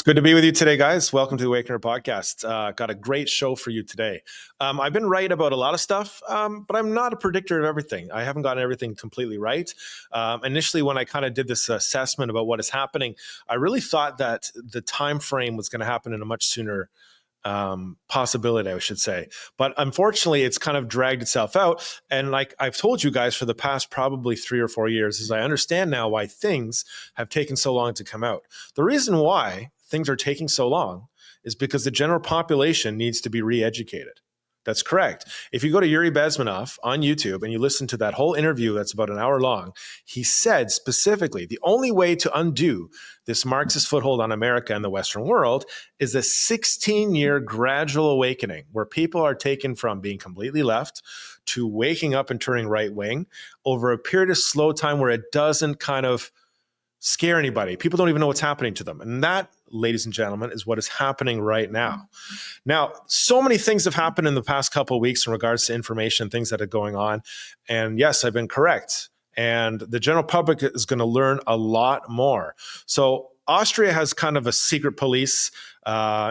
It's good to be with you today, guys. Welcome to the Awakener podcast. Got a great show for you today. I've been right about a lot of stuff, but I'm not a predictor of everything. I haven't gotten everything completely right. Initially, when I kind of did this assessment about what is happening, I really thought that the time frame was going to happen in a much sooner possibility, I should say. But unfortunately, it's kind of dragged itself out. And like I've told you guys for the past probably 3 or 4 years, is I understand now why things have taken so long to come out. The reason why things are taking so long is because the general population needs to be re-educated. That's correct. If you go to Yuri Bezmenov on YouTube and you listen to that whole interview that's about an hour long, he said specifically the only way to undo this Marxist foothold on America and the Western world is a 16-year gradual awakening where people are taken from being completely left to waking up and turning right wing over a period of slow time where it doesn't kind of scare anybody. People don't even know what's happening to them. And that, ladies and gentlemen, is what is happening right now. Now, so many things have happened in the past couple of weeks in regards to information, things that are going on. And yes, I've been correct. And the general public is going to learn a lot more. So Austria has kind of a secret police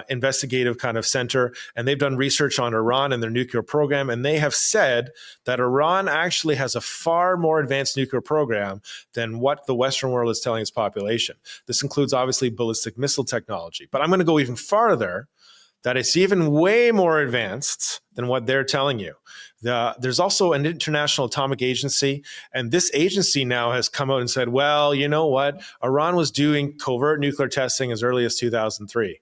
investigative kind of center, and they've done research on Iran and their nuclear program, and they have said that Iran actually has a far more advanced nuclear program than what the Western world is telling its population. This includes obviously ballistic missile technology, but I'm going to go even farther, that it's even way more advanced than what they're telling you. There's also an international atomic agency, and this agency now has come out and said, well, you know what? Iran was doing covert nuclear testing as early as 2003.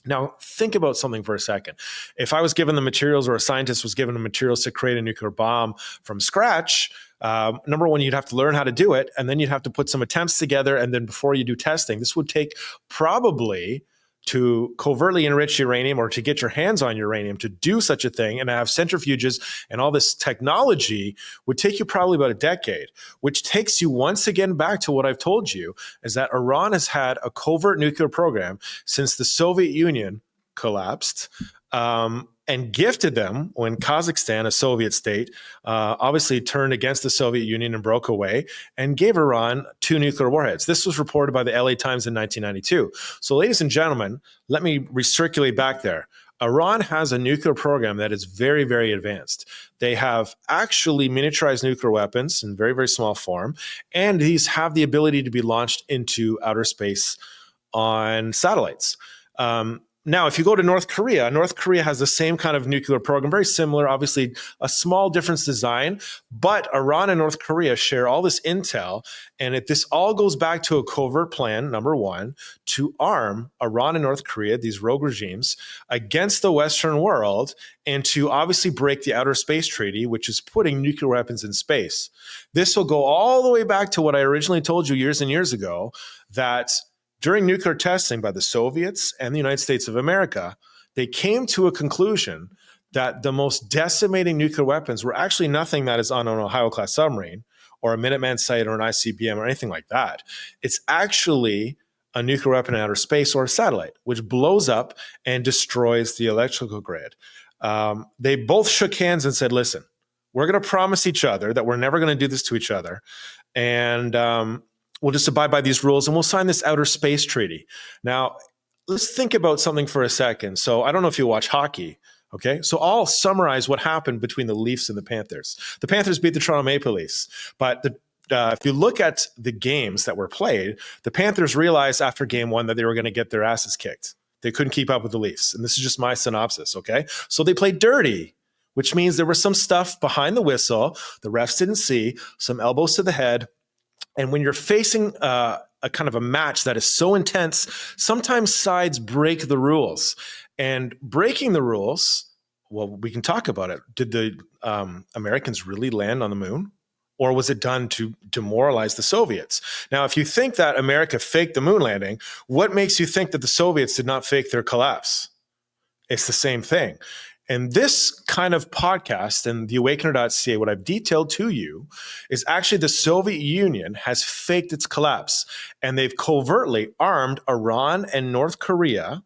Now, think about something for a second. If I was given the materials, or a scientist was given the materials to create a nuclear bomb from scratch, number one, you'd have to learn how to do it, and then you'd have to put some attempts together, and then before you do testing, this would take probably, to covertly enrich uranium or to get your hands on uranium, to do such a thing and have centrifuges and all this technology would take you probably about a decade, which takes you once again back to what I've told you, is that Iran has had a covert nuclear program since the Soviet Union collapsed, and gifted them when Kazakhstan, a Soviet state, obviously turned against the Soviet Union and broke away, and gave Iran 2 nuclear warheads. This was reported by the LA Times in 1992. So ladies and gentlemen, let me recirculate back there. Iran has a nuclear program that is very, very advanced. They have actually miniaturized nuclear weapons in very, very small form, and these have the ability to be launched into outer space on satellites. Now, if you go to North Korea has the same kind of nuclear program, very similar, obviously a small difference design, but Iran and North Korea share all this intel, and this all goes back to a covert plan, number one, to arm Iran and North Korea, these rogue regimes, against the Western world, and to obviously break the Outer Space Treaty, which is putting nuclear weapons in space. This will go all the way back to what I originally told you years and years ago, that during nuclear testing by the Soviets and the United States of America, they came to a conclusion that the most decimating nuclear weapons were actually nothing that is on an Ohio-class submarine or a Minuteman site or an ICBM or anything like that. It's actually a nuclear weapon in outer space or a satellite, which blows up and destroys the electrical grid. They both shook hands and said, listen, we're going to promise each other that we're never going to do this to each other. And we'll just abide by these rules, and we'll sign this outer space treaty. Now, let's think about something for a second. So I don't know if you watch hockey, okay? So I'll summarize what happened between the Leafs and the Panthers. The Panthers beat the Toronto Maple Leafs, but if you look at the games that were played, the Panthers realized after game 1 that they were going to get their asses kicked. They couldn't keep up with the Leafs, and this is just my synopsis, okay? So they played dirty, which means there was some stuff behind the whistle the refs didn't see, some elbows to the head. And when you're facing a kind of a match that is so intense, sometimes sides break the rules. And breaking the rules, well, we can talk about it. Did the Americans really land on the moon? Or was it done to demoralize the Soviets? Now, if you think that America faked the moon landing, what makes you think that the Soviets did not fake their collapse? It's the same thing. And this kind of podcast and the Awakener.ca, what I've detailed to you is actually the Soviet Union has faked its collapse, and they've covertly armed Iran and North Korea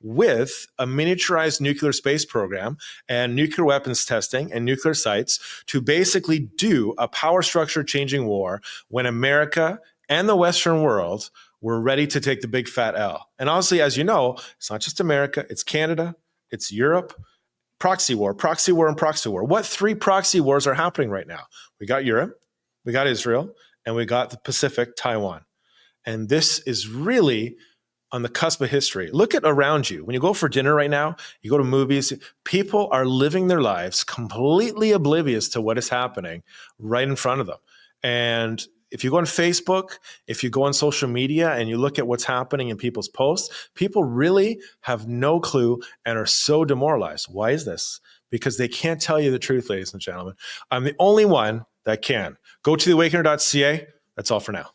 with a miniaturized nuclear space program and nuclear weapons testing and nuclear sites to basically do a power structure changing war when America and the Western world We're ready to take the big fat L. And honestly, as you know, it's not just America, it's Canada, it's Europe. Proxy war, proxy war, and proxy war. What three proxy wars are happening right now? We got Europe, we got Israel, and we got the Pacific, Taiwan. And this is really on the cusp of history. Look at around you. When you go for dinner right now, you go to movies, people are living their lives completely oblivious to what is happening right in front of them. And if you go on Facebook, if you go on social media and you look at what's happening in people's posts, people really have no clue and are so demoralized. Why is this? Because they can't tell you the truth, ladies and gentlemen. I'm the only one that can. Go to theawakener.ca. That's all for now.